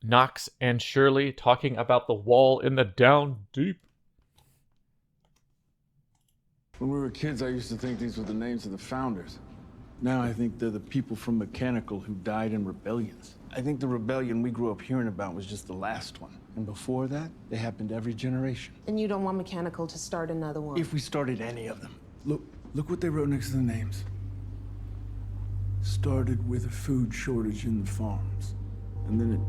Knox and Shirley talking about the wall in the down deep. When we were kids, I used to think these were the names of the founders. Now I think they're the people from Mechanical who died in rebellions. I think the rebellion we grew up hearing about was just the last one. And before that, they happened every generation. And you don't want Mechanical to start another one? If we started any of them. Look what they wrote next to the names. Started with a food shortage in the farms. And then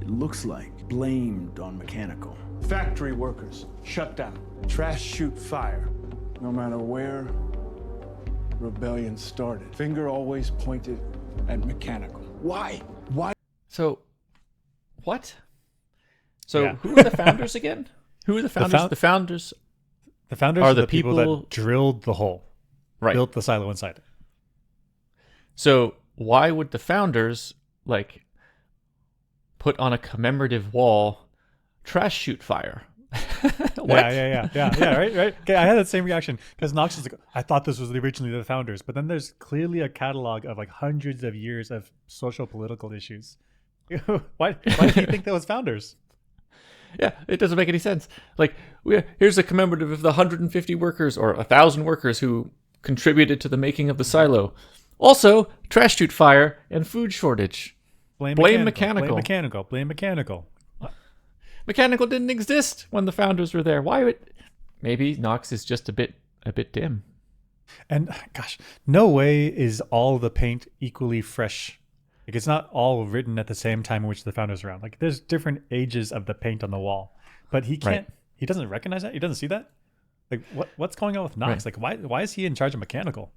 it looks like blamed on Mechanical. Factory workers shut down. Trash shoot fire. No matter where rebellion started, finger always pointed at Mechanical. Why? So, what? So, Who are the founders again? Who are the founders? The founders are the people that drilled the hole, right? Built the silo inside it. So, why would the founders put on a commemorative wall trash shoot fire? Yeah, right. Okay, I had that same reaction because Knox is like, I thought this was originally the founders, but then there's clearly a catalog of like hundreds of years of social political issues. Why do you think that was founders? Yeah, it doesn't make any sense. Like, here's a commemorative of the 150 workers or 1,000 workers who contributed to the making of the silo. Also, trash chute fire and food shortage. Blame Mechanical. Blame Mechanical. Mechanical didn't exist when the founders were there. Why would? Maybe Knox is just a bit dim. And gosh, no way is all the paint equally fresh. Like, it's not all written at the same time in which the founders were around. Like, there's different ages of the paint on the wall, but he can't. Right. He doesn't recognize that. He doesn't see that. Like, what's going on with Knox? Right. Like, why is he in charge of Mechanical?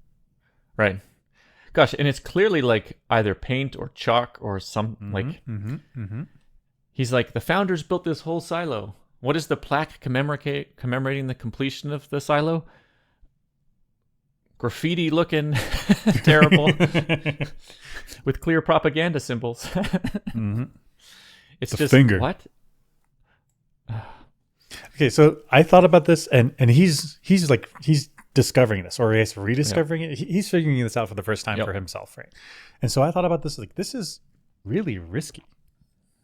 Right. Gosh, and it's clearly like either paint or chalk or some He's like, the founders built this whole silo. What is the plaque commemorating the completion of the silo? Graffiti looking terrible with clear propaganda symbols. It's the just finger. What? Okay, so I thought about this, and he's discovering this, or he's rediscovering it. He's figuring this out for the first time for himself, right? And so I thought about this, like, this is really risky.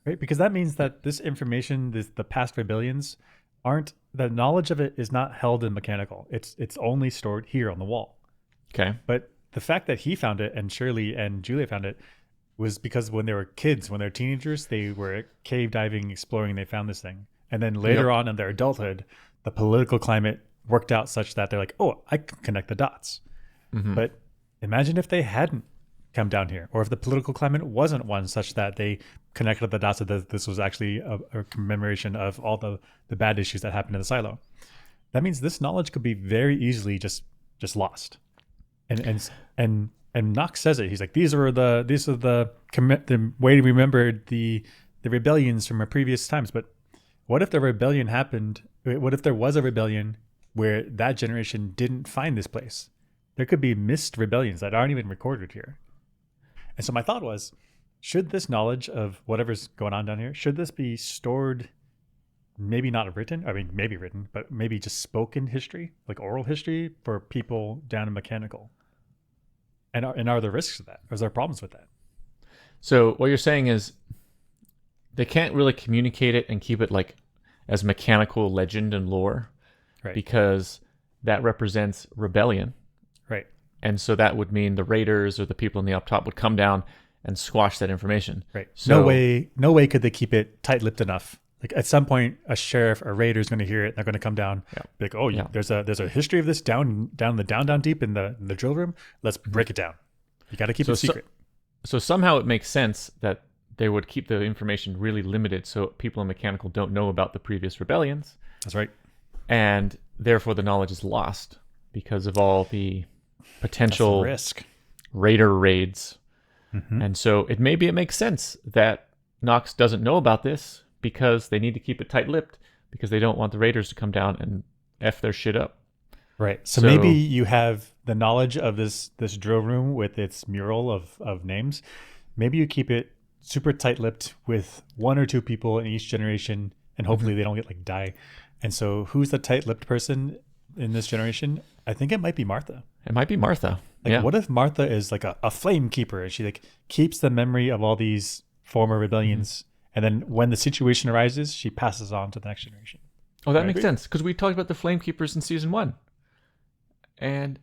Right? Because that means that this information, the past rebellions, the knowledge of it is not held in Mechanical. It's only stored here on the wall. Okay. But the fact that he found it and Shirley and Julia found it was because when they were kids, when they were teenagers, they were cave diving, exploring, they found this thing. And then later on in their adulthood, the political climate worked out such that they're like, oh, I can connect the dots. Mm-hmm. But imagine if they hadn't come down here, or if the political climate wasn't one such that they connected the dots that this was actually a commemoration of all the bad issues that happened in the silo. That means this knowledge could be very easily just lost. And Knox says it. He's like, these are the way to remember the rebellions from our previous times. But what if the rebellion happened? What if there was a rebellion where that generation didn't find this place? There could be missed rebellions that aren't even recorded here. And so my thought was, should this knowledge of whatever's going on down here, should this be stored, maybe not written, I mean, maybe written, but maybe just spoken history, like oral history for people down in Mechanical? And are there risks to that? Or is there problems with that? So what you're saying is they can't really communicate it and keep it like as Mechanical legend and lore, right? Because that represents rebellion. Right. And so that would mean the raiders or the people in the up top would come down and squash that information. Right. So, no way could they keep it tight-lipped enough. Like, at some point, a sheriff or raider is going to hear it. And they're going to come down. Yeah. Be like, oh, yeah. There's a history of this down the down deep in the drill room. Let's break it down. You got to keep it secret. So somehow it makes sense that they would keep the information really limited, so people in Mechanical don't know about the previous rebellions. That's right. And therefore, the knowledge is lost because of all the potential risk raider raids. Mm-hmm. And so it makes sense that Knox doesn't know about this because they need to keep it tight-lipped because they don't want the raiders to come down and F their shit up. Right. So maybe you have the knowledge of this drill room with its mural of names. Maybe you keep it super tight-lipped with one or two people in each generation, and hopefully they don't get die. And so who's the tight-lipped person in this generation? I think it might be Martha. It might be Martha. What if Martha is like a flame keeper and she keeps the memory of all these former rebellions, And then when the situation arises, she passes on to the next generation. Oh, that I makes agree. sense because we talked about the Flamekeepers in season 1. And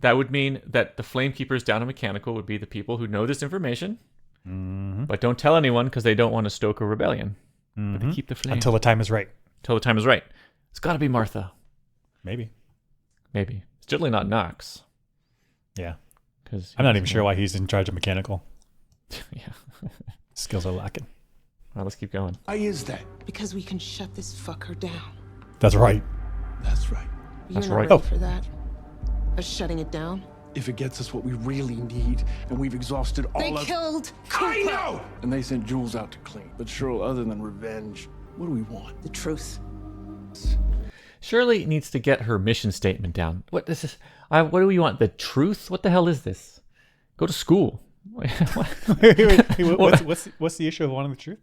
that would mean that the Flamekeepers down in Mechanical would be the people who know this information, but don't tell anyone because they don't want to stoke a rebellion. But they keep the flame Until the time is right. Till the time is right. It's got to be Martha. Maybe. Maybe. It's certainly not Knox. Yeah. Because I'm not even sure why he's in charge of mechanical. Yeah. Skills are lacking. Well, let's keep going. Why is that? Because we can shut this fucker down. That's right. That's right. You're not right. ready Oh. for that. Us shutting it down. If it gets us what we really need, and we've exhausted all They of... killed I Cooper. know! And they sent Jules out to clean. But Cheryl, other than revenge, what do we want? The truth. Shirley needs to get her mission statement down. What is this? What do we want? The truth? What the hell is this? Go to school. Wait, what's the issue of wanting the truth?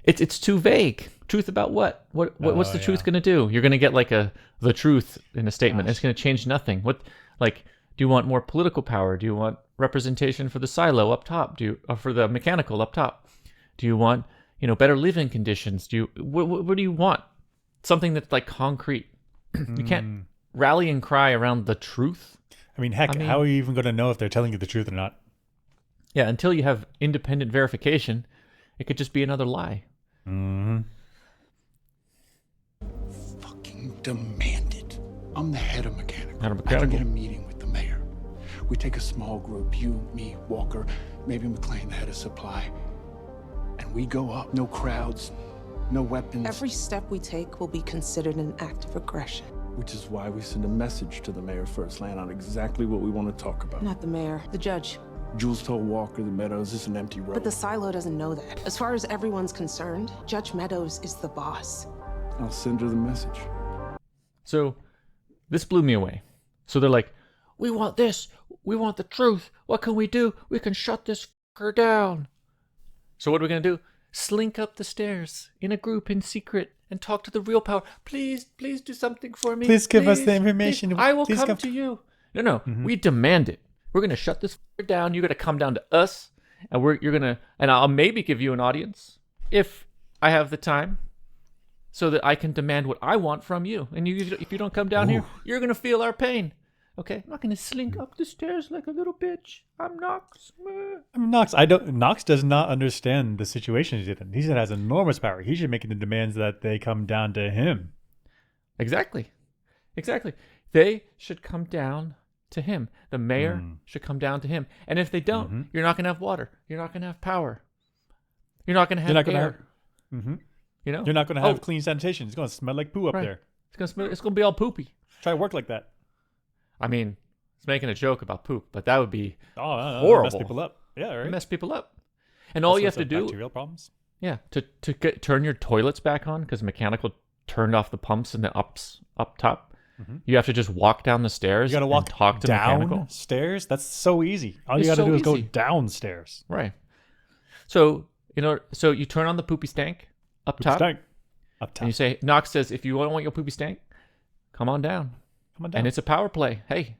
It's too vague. Truth about what? What's the truth going to do? You're going to get like the truth in a statement. It's going to change nothing. What, like, do you want more political power? Do you want representation for the silo up top? For the mechanical up top? Do you want, better living conditions? What do you want? Something that's like concrete. You can't rally and cry around the truth. I mean, heck, how are you even going to know if they're telling you the truth or not? Yeah, until you have independent verification, it could just be another lie. Fucking demand it. I'm the head of mechanical. Head of I can Mechanical. get a meeting with the mayor. We take a small group, you, me, Walker, maybe McLean, the head of supply, and we go up. No crowds, no weapons. Every step we take will be considered an act of aggression. Which is why we send a message to the mayor first, laying out exactly what we want to talk about. Not the mayor, the judge. Jules told Walker the Meadows is an empty road. But the silo doesn't know that. As far as everyone's concerned, Judge Meadows is the boss. I'll send her the message. So this blew me away. So they're like, we want this. We want the truth. What can we do? We can shut this fucker down. So what are we going to do? Slink up the stairs in a group in secret and talk to the real power. Please do something for me. Please give us the information. Please. I will Please come come- to you. No. We demand it. We're going to shut this fucker down. You're going to come down to us, and I'll maybe give you an audience if I have the time, so that I can demand what I want from you. And if you don't come down here, you're going to feel our pain. Okay? I'm not going to slink up the stairs like a little bitch. I'm Knox. I mean, Knox does not understand the situation he's in. He has enormous power. He should make the demands that they come down to him. Exactly. They should come down to him. The mayor should come down to him. And if they don't, you're not going to have water. You're not going to have power. You're not going to have air. You're not going to have clean sanitation. It's going to smell like poo up Right. there. It's going to be all poopy. Try to work like that. I mean, it's making a joke about poop, but that would be Oh, horrible. Mess people up. Yeah, right. mess people up. And all you have to do, Bacterial problems. yeah, to turn your toilets back on because mechanical turned off the pumps in the up top. You have to just walk down the stairs. You got to walk and talk to mechanical. downstairs. That's so easy. All you It's got to so do is go easy. downstairs. Right. So so you turn on the poopy stank up top, Stank. Up top. and you say, Knox says, if you don't want your poopy stank, come on down. Come on down. And it's a power play. Hey,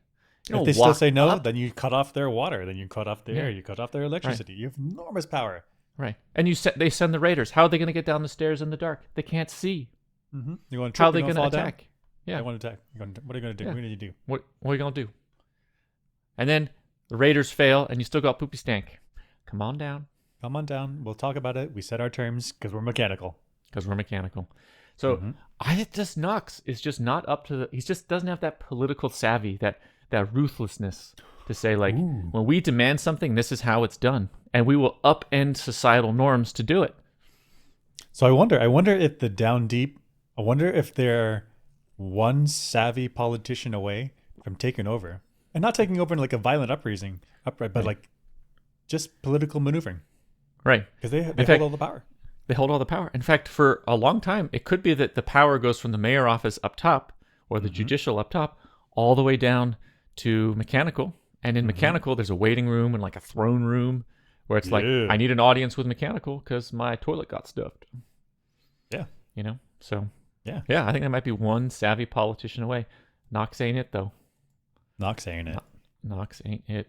if they still walk say no, up. then you cut off their water. Then you cut off their Yeah. air. You cut off their electricity. You have enormous power. Right. And they send the raiders. How are they going to get down the stairs in the dark? They can't see. You want to How are they going to attack? Yeah. They want to attack. What are you going to do? Yeah. What are you going to do? What are you going to do? And then the raiders fail, and you still got poopy stank. Come on down, Come on down. We'll talk about it. We set our terms because we're mechanical. because we're mechanical. So Knox is just not up to he just doesn't have that political savvy, that ruthlessness to say, like, when we demand something, this is how it's done. And we will upend societal norms to do it. So I wonder if the down deep, I wonder if they're one savvy politician away from taking over. And not taking over in like a violent uprising, but like just political maneuvering. Right. Because they fact- hold all the power. They hold all the power. In fact, for a long time, it could be that the power goes from the mayor office up top or the judicial up top all the way down to mechanical. And in mechanical, there's a waiting room and like a throne room where it's like, Yeah. I need an audience with mechanical because my toilet got stuffed. Yeah. So Yeah. I think that might be one savvy politician away. Knox ain't it, though. Knox saying it. Knox ain't it.